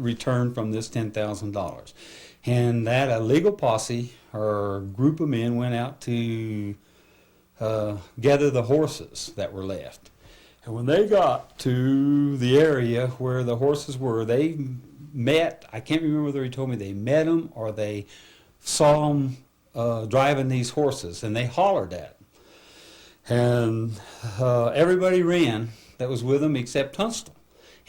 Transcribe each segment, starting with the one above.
return from this $10,000. And that illegal posse or group of men went out to gather the horses that were left. And when they got to the area where the horses were, they met, I can't remember whether he told me they met them or they saw them driving these horses, and they hollered at them. And everybody ran that was with him except Tunstall.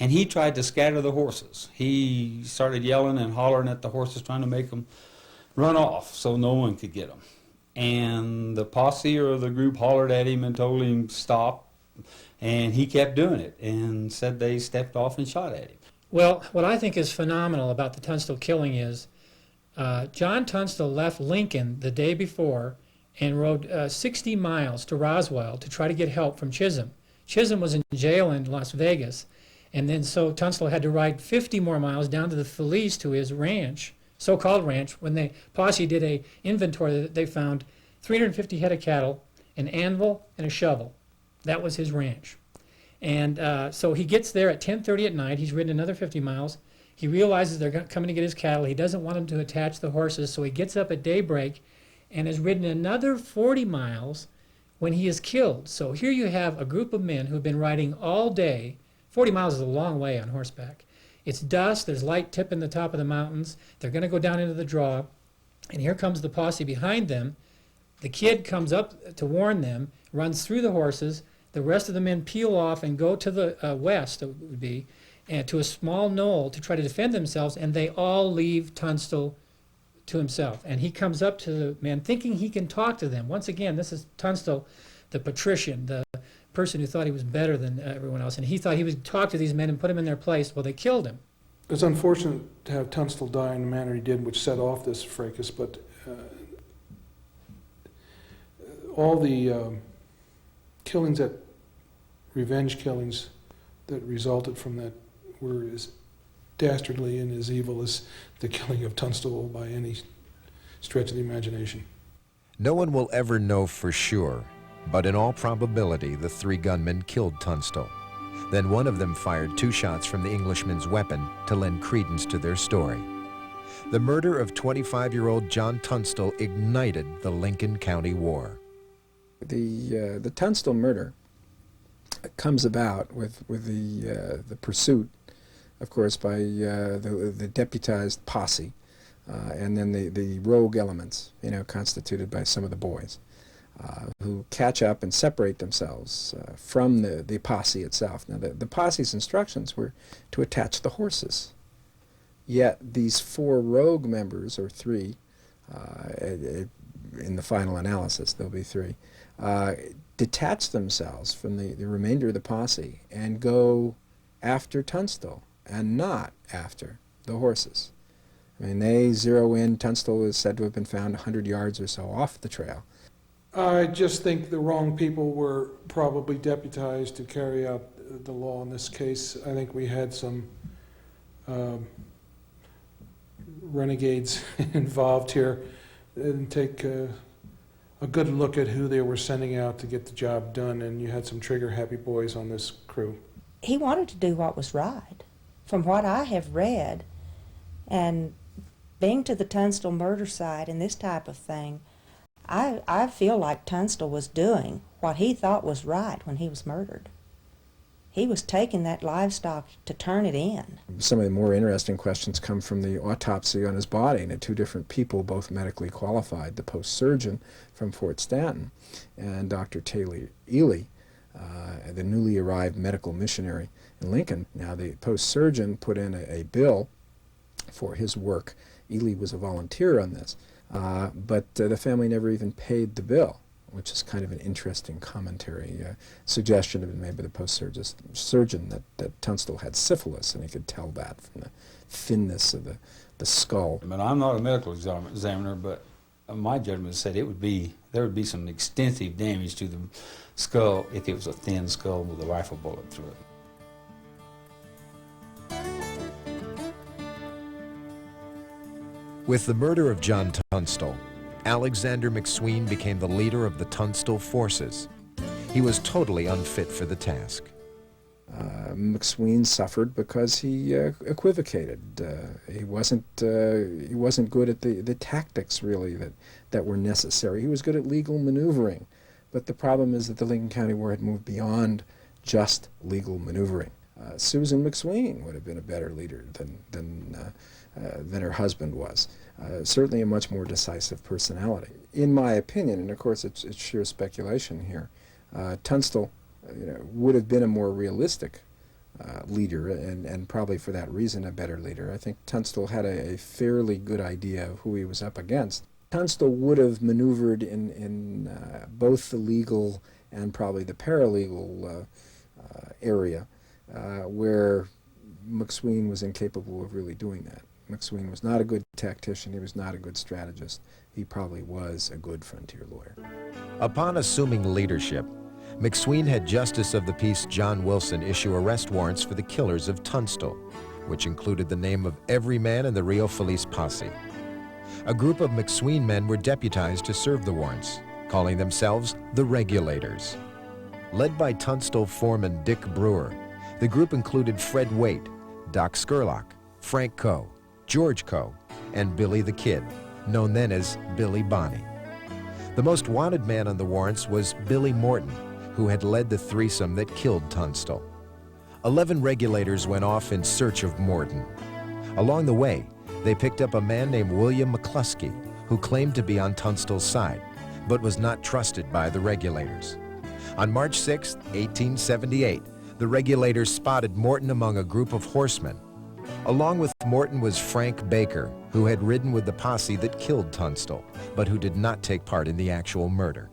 And he tried to scatter the horses. He started yelling and hollering at the horses, trying to make them run off so no one could get them. And the posse or the group hollered at him and told him stop. And he kept doing it and said they stepped off and shot at him. Well, what I think is phenomenal about the Tunstall killing is John Tunstall left Lincoln the day before and rode 60 miles to Roswell to try to get help from Chisholm. Chisholm was in jail in Las Vegas, and then so Tunstall had to ride 50 more miles down to the Felice to his ranch, so-called ranch, when the posse did a inventory that they found 350 head of cattle, an anvil, and a shovel. That was his ranch. And so he gets there at 10:30 at night. He's ridden another 50 miles. He realizes they're coming to get his cattle. He doesn't want them to attach the horses, so he gets up at daybreak and has ridden another 40 miles when he is killed. So here you have a group of men who have been riding all day. 40 miles is a long way on horseback. It's dusk, there's light tipping the top of the mountains. They're going to go down into the draw, and here comes the posse behind them. The kid comes up to warn them, runs through the horses. The rest of the men peel off and go to the west, it would be, and to a small knoll to try to defend themselves, and they all leave Tunstall to himself. And he comes up to the men thinking he can talk to them. Once again, this is Tunstall, the patrician, the person who thought he was better than everyone else, and he thought he would talk to these men and put them in their place. Well, they killed him. It's unfortunate to have Tunstall die in the manner he did, which set off this fracas, but all the killings, that revenge killings that resulted from that were as dastardly and as evil as the killing of Tunstall by any stretch of the imagination. No one will ever know for sure, but in all probability the three gunmen killed Tunstall. Then one of them fired 2 shots from the Englishman's weapon to lend credence to their story. The murder of 25-year-old John Tunstall ignited the Lincoln County War. The Tunstall murder comes about with the pursuit, of course, by the deputized posse, and then the rogue elements, constituted by some of the boys, who catch up and separate themselves from the posse itself. Now, the posse's instructions were to attach the horses. Yet these 4 rogue members, or 3, in the final analysis, there'll be 3, detach themselves from the remainder of the posse and go after Tunstall and not after the horses. I mean, they zero in. Tunstall is said to have been found 100 yards or so off the trail. I just think the wrong people were probably deputized to carry out the law in this case. I think we had some renegades involved here. They didn't take a good look at who they were sending out to get the job done, and you had some trigger-happy boys on this crew. He wanted to do what was right, from what I have read, and being to the Tunstall murder site and this type of thing, I feel like Tunstall was doing what he thought was right when he was murdered. He was taking that livestock to turn it in. Some of the more interesting questions come from the autopsy on his body, and 2 different people, both medically qualified, the post-surgeon from Fort Stanton and Dr. Taylor Ely, the newly arrived medical missionary in Lincoln. Now, the post-surgeon put in a bill for his work. Ely was a volunteer on this, but the family never even paid the bill, which is kind of an interesting commentary. Suggestion had been made by the post-surgeon that Tunstall had syphilis, and he could tell that from the thinness of the skull. But I'm not a medical examiner, but my judgment said there would be some extensive damage to the skull if it was a thin skull with a rifle bullet through it. With the murder of John Tunstall, Alexander McSween became the leader of the Tunstall forces. He was totally unfit for the task. McSween suffered because he equivocated. He wasn't good at the tactics really that were necessary. He was good at legal maneuvering, but the problem is that the Lincoln County War had moved beyond just legal maneuvering. Susan McSween would have been a better leader than her husband was. Certainly a much more decisive personality. In my opinion, and of course it's sheer speculation here, Tunstall would have been a more realistic leader, and probably for that reason a better leader. I think Tunstall had a fairly good idea of who he was up against. Tunstall would have maneuvered in both the legal and probably the paralegal area, where McSween was incapable of really doing that. McSween was not a good tactician, he was not a good strategist. He probably was a good frontier lawyer. Upon assuming leadership, McSween had Justice of the Peace John Wilson issue arrest warrants for the killers of Tunstall, which included the name of every man in the Rio Feliz posse. A group of McSween men were deputized to serve the warrants, calling themselves the Regulators. Led by Tunstall foreman Dick Brewer, the group included Fred Waite, Doc Skurlock, Frank Coe, George Coe, and Billy the Kid, known then as Billy Bonney. The most wanted man on the warrants was Billy Morton, who had led the threesome that killed Tunstall. 11 Regulators went off in search of Morton. Along the way, they picked up a man named William McCluskey, who claimed to be on Tunstall's side, but was not trusted by the Regulators. On March 6, 1878, the Regulators spotted Morton among a group of horsemen. Along with Morton was Frank Baker, who had ridden with the posse that killed Tunstall, but who did not take part in the actual murder.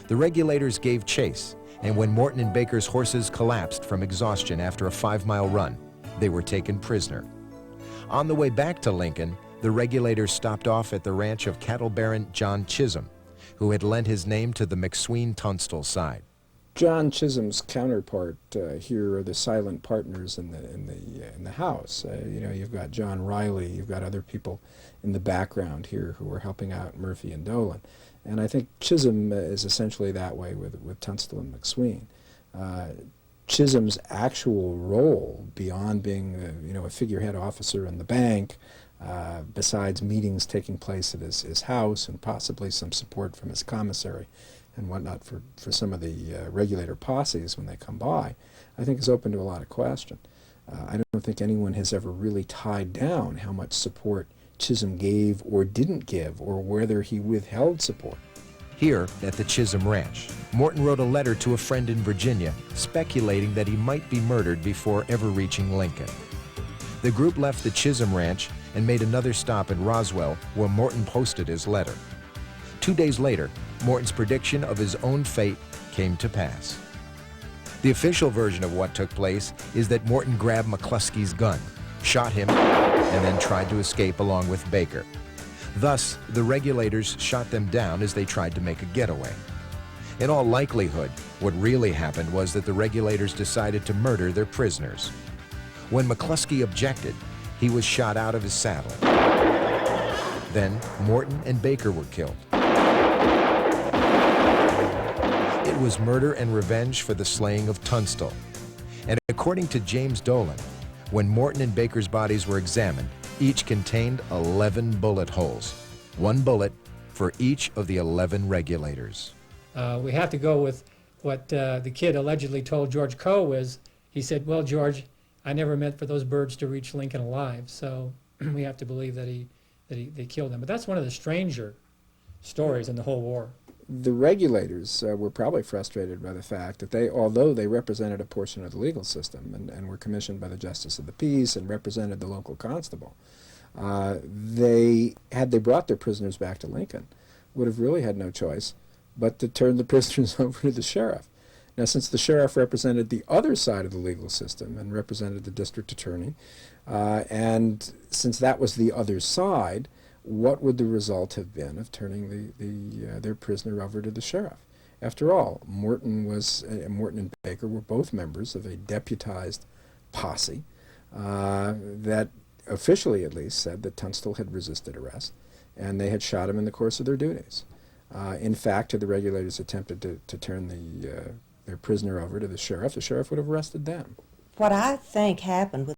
The Regulators gave chase, and when Morton and Baker's horses collapsed from exhaustion after a 5-mile run, they were taken prisoner. On the way back to Lincoln, the Regulators stopped off at the ranch of cattle baron John Chisholm, who had lent his name to the McSween-Tunstall side. John Chisholm's counterpart here are the silent partners in the house. You've got John Riley, you've got other people in the background here who are helping out Murphy and Dolan, and I think Chisholm is essentially that way with Tunstall and McSween. Chisholm's actual role, beyond being a figurehead officer in the bank, besides meetings taking place at his house and possibly some support from his commissary and whatnot for some of the Regulator posses when they come by, I think is open to a lot of question. I don't think anyone has ever really tied down how much support Chisholm gave or didn't give, or whether he withheld support. Here, at the Chisholm Ranch, Morton wrote a letter to a friend in Virginia speculating that he might be murdered before ever reaching Lincoln. The group left the Chisholm Ranch and made another stop in Roswell, where Morton posted his letter. 2 days later, Morton's prediction of his own fate came to pass. The official version of what took place is that Morton grabbed McCluskey's gun, shot him, and then tried to escape along with Baker. Thus, the Regulators shot them down as they tried to make a getaway. In all likelihood, what really happened was that the Regulators decided to murder their prisoners. When McCluskey objected, he was shot out of his saddle. Then, Morton and Baker were killed. It was murder and revenge for the slaying of Tunstall. And according to James Dolan, when Morton and Baker's bodies were examined, each contained 11 bullet holes, 1 bullet for each of the 11 Regulators. We have to go with what the kid allegedly told George Coe is, he said, "Well, George, I never meant for those birds to reach Lincoln alive." So we have to believe that they killed him. But that's one of the stranger stories in the whole war. The Regulators were probably frustrated by the fact that although they represented a portion of the legal system and were commissioned by the Justice of the Peace and represented the local constable, had they brought their prisoners back to Lincoln, would have really had no choice but to turn the prisoners over to the sheriff. Now, since the sheriff represented the other side of the legal system and represented the district attorney, and since that was the other side, what would the result have been of turning their prisoner over to the sheriff? After all, Morton and Baker were both members of a deputized posse that officially, at least, said that Tunstall had resisted arrest, and they had shot him in the course of their duties. In fact, had the Regulators attempted to turn their prisoner over to the sheriff would have arrested them. what I think happened with